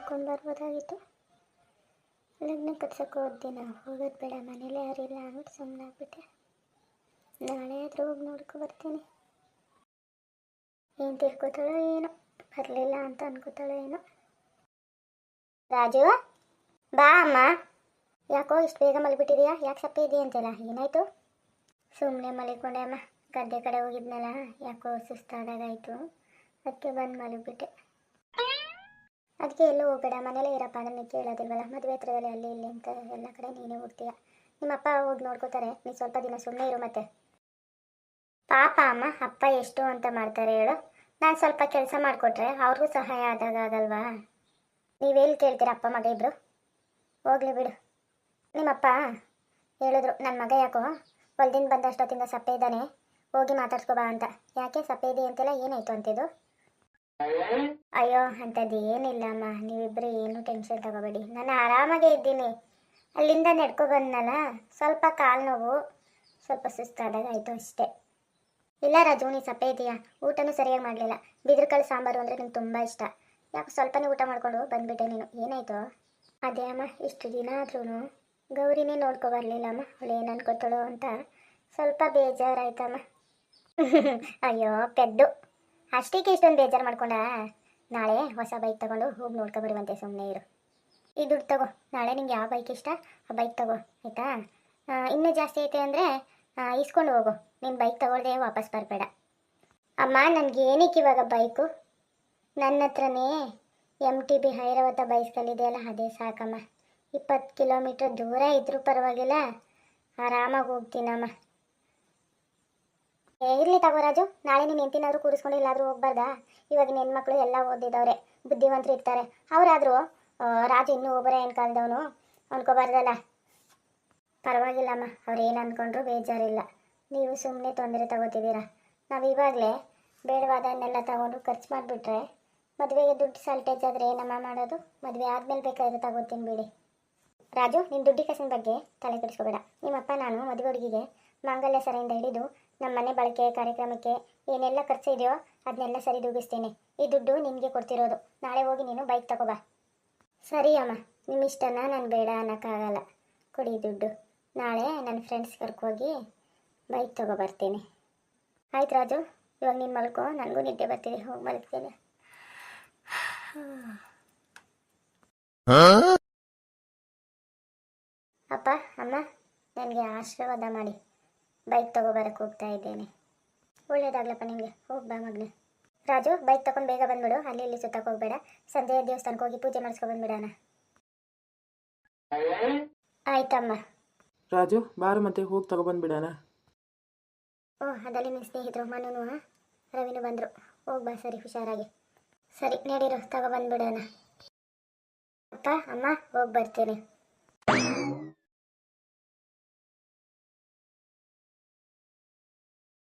ನೋಡ್ಕೊಂಡು ಬರ್ಬೋದಾಗಿತ್ತು. ಲಗ್ನ ಕಟ್ಸೋಕೆ ಹೋದ್ದಿನ ಹೋಗೋದು ಬೇಡ, ಮನೇಲಿ ಯಾರಿಲ್ಲ ಅಂದ್ಬಿಟ್ಟು ಸುಮ್ಮನೆ ಆಗ್ಬಿಟ್ಟೆ. ನಾಳೆ ಆದರೂ ಹೋಗಿ ನೋಡ್ಕೊ ಬರ್ತೀನಿ. ಏನು ತಿಳ್ಕೊತಾಳೋ ಏನೋ, ಬರಲಿಲ್ಲ ಅಂತ ಅನ್ಕೋತಾಳೋ ಏನೋ. ರಾಜು ಬಾ ಅಮ್ಮ. ಯಾಕೋ ಇಷ್ಟು ಬೇಗ ಮಲಗಿಬಿಟ್ಟಿದೆಯಾ? ಯಾಕೆ ಸಪ್ಪೆ ಇದೆಯಾ ಅಂತೆಲ್ಲ, ಏನಾಯಿತು? ಸುಮ್ಮನೆ ಮಲಿಕೊಂಡೆ ಅಮ್ಮ, ಗದ್ದೆ ಕಡೆ ಹೋಗಿದ್ನಲ್ಲ, ಯಾಕೋ ಸುಸ್ತಾದಾಗಾಯಿತು, ಅದಕ್ಕೆ ಬಂದು ಮಲಗಿಬಿಟ್ಟೆ. ಅದಕ್ಕೆ ಎಲ್ಲೂ ಹೋಗಬೇಡ, ಮನೇಲೇ ಇರಪ್ಪ, ನನಗೆ ಕೇಳೋದಿಲ್ವಲ್ಲ, ಮದುವೆ ಹತ್ರದಲ್ಲಿ ಅಲ್ಲಿ ಇಲ್ಲಿ ಅಂತ ಎಲ್ಲ ಕಡೆ ನೀನೇ ಹೋಗ್ತೀಯ. ನಿಮ್ಮಪ್ಪ ಹೋಗಿ ನೋಡ್ಕೋತಾರೆ, ನೀನು ಸ್ವಲ್ಪ ದಿನ ಸುಮ್ಮನೆ ಇರು. ಮತ್ತೆ ಪಾಪ ಅಮ್ಮ, ಅಪ್ಪ ಎಷ್ಟು ಅಂತ ಮಾಡ್ತಾರೆ ಹೇಳು. ನಾನು ಸ್ವಲ್ಪ ಕೆಲಸ ಮಾಡಿಕೊಟ್ರೆ ಅವ್ರಿಗೂ ಸಹಾಯ ಆದಾಗ ಆಗಲ್ವಾ? ನೀವೆಲ್ಲಿ ಕೇಳ್ತೀರ ಅಪ್ಪ ಮಗ ಇಬ್ಬರು? ಹೋಗ್ಲಿ ಬಿಡು. ನಿಮ್ಮಪ್ಪ ಹೇಳಿದ್ರು, ನನ್ನ ಮಗ ಯಾಕೋ ಹೊಲ್ದಿಂದ ಬಂದಷ್ಟೊತ್ತಿಂದ ಸಪ್ಪೆ ಇದ್ದಾನೆ, ಹೋಗಿ ಮಾತಾಡ್ಸ್ಕೊಬಾ ಅಂತ. ಯಾಕೆ ಸಪ್ಪೆ ಇದೆ ಅಂತೆಲ್ಲ, ಏನಾಯಿತು ಅಂತಿದ್ದು? ಅಯ್ಯೋ ಅಂಥದ್ದು ಏನಿಲ್ಲ ಅಮ್ಮ, ನೀವಿಬ್ಬರು ಏನು ಟೆನ್ಷನ್ ತಗೋಬೇಡಿ, ನಾನು ಆರಾಮಾಗೇ ಇದ್ದೀನಿ. ಅಲ್ಲಿಂದ ನಡ್ಕೊ ಬಂದನಲ್ಲ, ಸ್ವಲ್ಪ ಕಾಲು ನೋವು, ಸ್ವಲ್ಪ ಸುಸ್ತಾದಾಗ ಆಯಿತು ಅಷ್ಟೇ. ಇಲ್ಲ ರಾಜು, ನೀ ಸಪ್ಪೆ ಇದೆಯಾ, ಊಟನೂ ಸರಿಯಾಗಿ ಮಾಡಲಿಲ್ಲ. ಬಿದಿರುಕಾಳು ಸಾಂಬಾರು ಅಂದರೆ ನಿಮ್ಗೆ ತುಂಬ ಇಷ್ಟ, ಯಾಕೆ ಸ್ವಲ್ಪನೇ ಊಟ ಮಾಡ್ಕೊಂಡು ಬಂದುಬಿಟ್ಟೆ ನೀನು, ಏನಾಯಿತು? ಅದೇ ಅಮ್ಮ, ಇಷ್ಟು ದಿನ ಆದ್ರೂ ಗೌರಿನೇ ನೋಡ್ಕೊ ಬರಲಿಲ್ಲ ಅಮ್ಮ, ಅವಳು ಏನು ಅನ್ಕೋತಾಳೋ ಅಂತ ಸ್ವಲ್ಪ ಬೇಜಾರಾಯ್ತಮ್ಮ. ಅಯ್ಯೋ ಪೆದ್ದು, ಅಷ್ಟಕ್ಕೆ ಇಷ್ಟೊಂದು ಬೇಜಾರು ಮಾಡ್ಕೊಂಡ? ನಾಳೆ ಹೊಸ ಬೈಕ್ ತಗೊಂಡು ಹೋಗಿ ನೋಡ್ಕೊ ಬರುವಂತೆ, ಸುಮ್ಮನೆ ಇರು. ಈ ದುಡ್ಡು ತಗೋ, ನಾಳೆ ನಿಂಗೆ ಯಾವ ಬೈಕ್ ಇಷ್ಟ ಆ ಬೈಕ್ ತಗೋ, ಆಯಿತಾ? ಇನ್ನೂ ಜಾಸ್ತಿ ಐತೆ ಅಂದರೆ ಇಸ್ಕೊಂಡು ಹೋಗು, ನೀನು ಬೈಕ್ ತಗೊಳ್ದೆ ವಾಪಸ್ ಬರಬೇಡ. ಅಮ್ಮ ನನಗೇನಕ್ಕೆ ಇವಾಗ ಬೈಕು? ನನ್ನ ಹತ್ರನೇ MTB ಐರಾವತ ಬೈಸ್ಕಲ್ಲಿದೆಯಲ್ಲ, ಅದೇ ಸಾಕಮ್ಮ. 20 ಕಿಲೋಮೀಟ್ರ್ ದೂರ ಇದ್ರೂ ಪರವಾಗಿಲ್ಲ, ಆರಾಮಾಗಿ ಹೋಗ್ತೀನಮ್ಮ. ಇರಲಿ ತಗೋ ರಾಜು, ನಾಳೆ ನೀನು ಎಂತಿನಾದರೂ ಕೂರಿಸ್ಕೊಂಡು ಎಲ್ಲಾದರೂ ಹೋಗ್ಬಾರ್ದಾ? ಇವಾಗಿನ ಹೆಣ್ಮಕ್ಳು ಎಲ್ಲ ಓದಿದವ್ರೆ, ಬುದ್ಧಿವಂತರು ಇರ್ತಾರೆ. ಅವರಾದರೂ ರಾಜು ಇನ್ನೂ ಒಬ್ಬರೇ ಏನು ಕಾಲದವನು ಅನ್ಕೋಬಾರ್ದಲ್ಲ. ಪರವಾಗಿಲ್ಲಮ್ಮ, ಅವ್ರು ಏನು ಅಂದ್ಕೊಂಡ್ರು ಬೇಜಾರಿಲ್ಲ. ನೀವು ಸುಮ್ಮನೆ ತೊಂದರೆ ತಗೋತಿದ್ದೀರಾ. ನಾವು ಇವಾಗಲೇ ಬೇಡವಾದನ್ನೆಲ್ಲ ತಗೊಂಡು ಖರ್ಚು ಮಾಡಿಬಿಟ್ರೆ ಮದುವೆಗೆ ದುಡ್ಡು ಸಾಲ್ಟೇಜ್ ಆದರೆ ಏನಮ್ಮ ಮಾಡೋದು? ಮದುವೆ ಆದಮೇಲೆ ಬೇಕಾದ್ರೆ ತಗೋತೀನಿ ಬಿಡಿ. ರಾಜು, ನೀನು ದುಡ್ಡಿ ಕಾಸಿನ ಬಗ್ಗೆ ತಲೆ ಕೆಡಿಸ್ಕೋಬೇಡ. ನಿಮ್ಮಪ್ಪ ನಾನು ಮದುವೆ ಹುಡುಗಿಗೆ ಮಾಂಗಲ್ಯ ಸರಿಯಿಂದ ಹಿಡಿದು ನಮ್ಮ ಮನೆ ಬಳಕೆ ಕಾರ್ಯಕ್ರಮಕ್ಕೆ ಏನೆಲ್ಲ ಖರ್ಚು ಇದೆಯೋ ಅದನ್ನೆಲ್ಲ ಸರಿದೂಗಿಸ್ತೀನಿ. ಈ ದುಡ್ಡು ನಿನಗೆ ಕೊಡ್ತಿರೋದು. ನಾಳೆ ಹೋಗಿ ನೀನು ಬೈಕ್ ತಗೋಬಾ. ಸರಿ ಅಮ್ಮ, ನಿಮ್ಮ ಇಷ್ಟನ ನಾನು ಬೇಡ ಅನ್ನೋಕ್ಕಾಗಲ್ಲ. ಕೊಡಿ ದುಡ್ಡು, ನಾಳೆ ನನ್ನ ಫ್ರೆಂಡ್ಸ್ ಕರ್ಕೋಗಿ ಬೈಕ್ ತಗೋಬರ್ತೀನಿ. ಆಯ್ತು ರಾಜು, ಇವಾಗ ನೀನು ಮಲ್ಕೋ, ನನಗೂ ನಿದ್ದೆ ಬರ್ತೀನಿ, ಹೋಗಿ ಮಲ್ಗ್ತೀನಿ. ಅಪ್ಪ ಅಮ್ಮ, ನನಗೆ ಆಶೀರ್ವಾದ ಮಾಡಿ, ಬೈಕ್ ತಗೋಬರಕ್ಕೆ ಹೋಗ್ತಾ ಇದ್ದೇನೆ. ಒಳ್ಳೇದಾಗ್ಲಪ್ಪ ನಿಮಗೆ, ಹೋಗಿ ಬಾ ಮಗನೇ. ರಾಜು, ಬೈಕ್ ತಗೊಂಡು ಬೇಗ ಬಂದ್ಬಿಡು, ಅಲ್ಲಿ ಇಲ್ಲಿ ಸುತ್ತಕ್ಕೆ ಹೋಗ್ಬೇಡ. ಸಂಜೆ ದೇವಸ್ಥಾನಕ್ಕೆ ಹೋಗಿ ಪೂಜೆ ಮಾಡಿಸ್ಕೊ ಬಂದ್ಬಿಡೋಣ. ಆಯ್ತಮ್ಮ. ರಾಜು ಬಾರು, ಮತ್ತೆ ಹೋಗಿ ತಗೊಬಂದ್ಬಿಡೋಣ. ಅದಲ್ಲಿ ನಿಮ್ಮ ಸ್ನೇಹಿತರು ಮನೂ ರವಿನೂ ಬಂದರು. ಹೋಗಿ ಬಾ, ಸರಿ, ಹುಷಾರಾಗಿ. ಸರಿ ನಡೀರು, ತಗೊಬಂದ್ಬಿಡೋಣ. ಅಪ್ಪ ಅಮ್ಮ, ಹೋಗಿ ಬರ್ತೀನಿ.